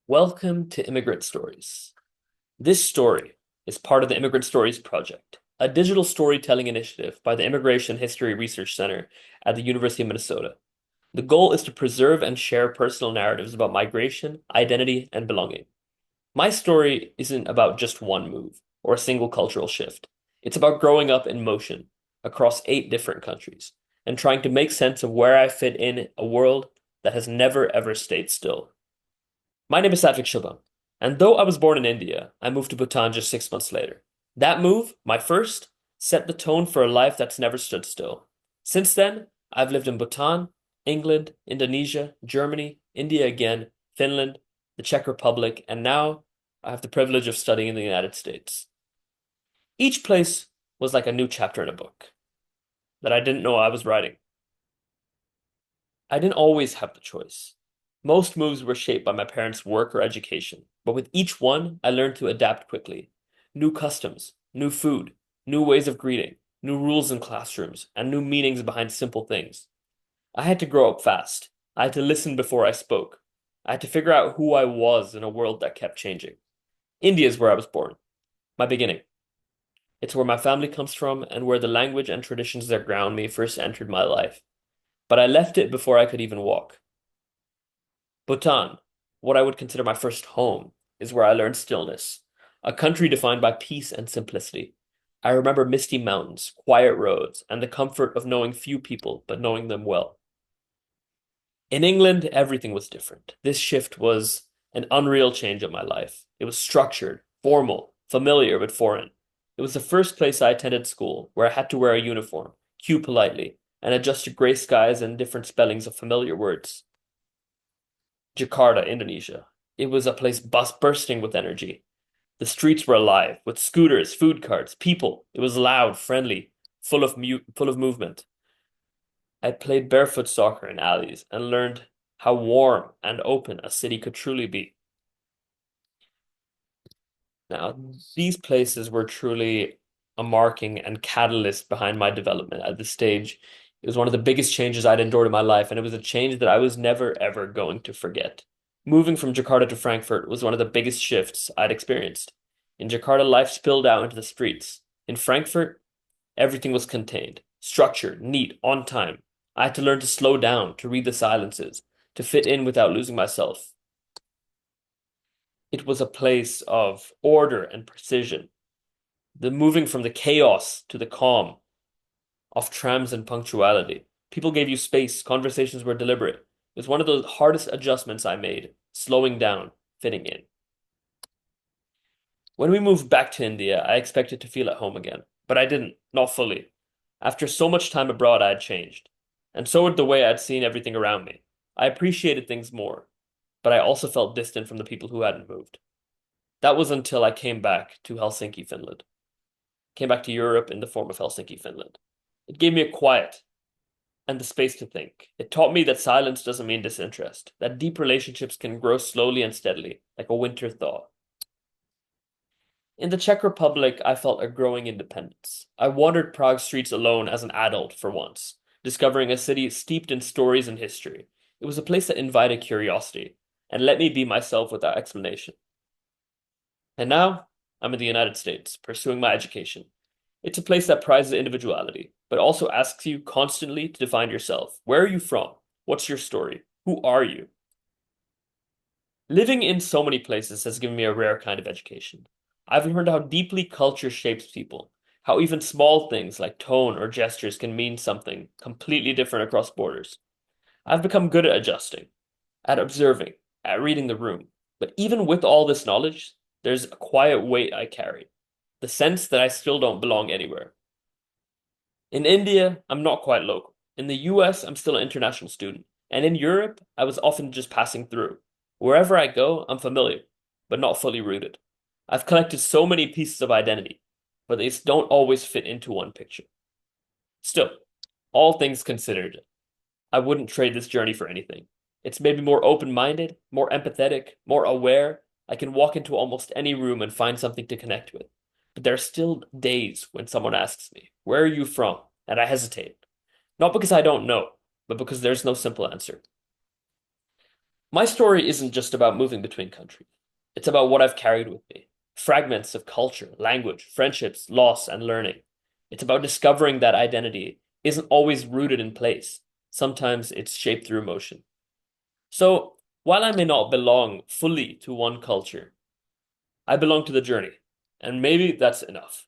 Welcome to Immigrant Stories. This story is part of the Immigrant Stories Project, a digital storytelling initiative by the Immigration History Research Center at the University of Minnesota. The goal is to preserve and share personal narratives about migration, identity, and belonging. My story isn't about just one move or a single cultural shift. It's about growing up in motion across 8 different countries and trying to make sense of where I fit in a world that has never ever stayed still. My name is Satvik Shubham, and though I was born in India, I moved to Bhutan just 6 months later. That move, my first, set the tone for a life that's never stood still. Since then, I've lived in Bhutan, England, Indonesia, Germany, India again, Finland, the Czech Republic, and now I have the privilege of studying in the United States. Each place was like a new chapter in a book that I didn't know I was writing. I didn't always have the choice. Most moves were shaped by my parents' work or education, but with each one, I learned to adapt quickly. New customs, new food, new ways of greeting, new rules in classrooms, and new meanings behind simple things. I had to grow up fast. I had to listen before I spoke. I had to figure out who I was in a world that kept changing. India is where I was born, my beginning. It's where my family comes from and where the language and traditions that ground me first entered my life. But I left it before I could even walk. Bhutan, what I would consider my first home, is where I learned stillness, a country defined by peace and simplicity. I remember misty mountains, quiet roads, and the comfort of knowing few people, but knowing them well. In England, everything was different. This shift was an unreal change of my life. It was structured, formal, familiar, but foreign. It was the first place I attended school where I had to wear a uniform, queue politely, and adjust to gray skies and different spellings of familiar words. Jakarta, Indonesia. It was a place bursting with energy. The streets were alive with scooters, food carts, people. It was loud, friendly, full of movement. I played barefoot soccer in alleys and learned how warm and open a city could truly be. Now, these places were truly a marking and catalyst behind my development at this stage. It was one of the biggest changes I'd endured in my life, and it was a change that I was never ever going to forget. Moving from Jakarta to Frankfurt was one of the biggest shifts I'd experienced. In Jakarta, life spilled out into the streets. In Frankfurt, everything was contained, structured, neat, on time. I had to learn to slow down, to read the silences, to fit in without losing myself. It was a place of order and precision, the moving from the chaos to the calm, of trams and punctuality. People gave you space, conversations were deliberate. It was one of the hardest adjustments I made, slowing down, fitting in. When we moved back to India, I expected to feel at home again, but I didn't, not fully. After so much time abroad, I had changed, and so had the way I'd seen everything around me. I appreciated things more, but I also felt distant from the people who hadn't moved. That was until I came back to Helsinki, Finland. Came back to Europe in the form of Helsinki, Finland. It gave me a quiet and the space to think. It taught me that silence doesn't mean disinterest, that deep relationships can grow slowly and steadily, like a winter thaw. In the Czech Republic, I felt a growing independence. I wandered Prague streets alone as an adult for once, discovering a city steeped in stories and history. It was a place that invited curiosity and let me be myself without explanation. And now, I'm in the United States, pursuing my education. It's a place that prizes individuality, but also asks you constantly to define yourself. Where are you from? What's your story? Who are you? Living in so many places has given me a rare kind of education. I've learned how deeply culture shapes people, how even small things like tone or gestures can mean something completely different across borders. I've become good at adjusting, at observing, at reading the room. But even with all this knowledge, there's a quiet weight I carry, the sense that I still don't belong anywhere. In India, I'm not quite local. In the US, I'm still an international student. And in Europe, I was often just passing through. Wherever I go, I'm familiar, but not fully rooted. I've collected so many pieces of identity, but they don't always fit into one picture. Still, all things considered, I wouldn't trade this journey for anything. It's made me more open-minded, more empathetic, more aware. I can walk into almost any room and find something to connect with. But there are still days when someone asks me, "Where are you from?" And I hesitate. Not because I don't know, but because there's no simple answer. My story isn't just about moving between countries. It's about what I've carried with me. Fragments of culture, language, friendships, loss, and learning. It's about discovering that identity isn't always rooted in place. Sometimes it's shaped through emotion. So, while I may not belong fully to one culture, I belong to the journey. And maybe that's enough.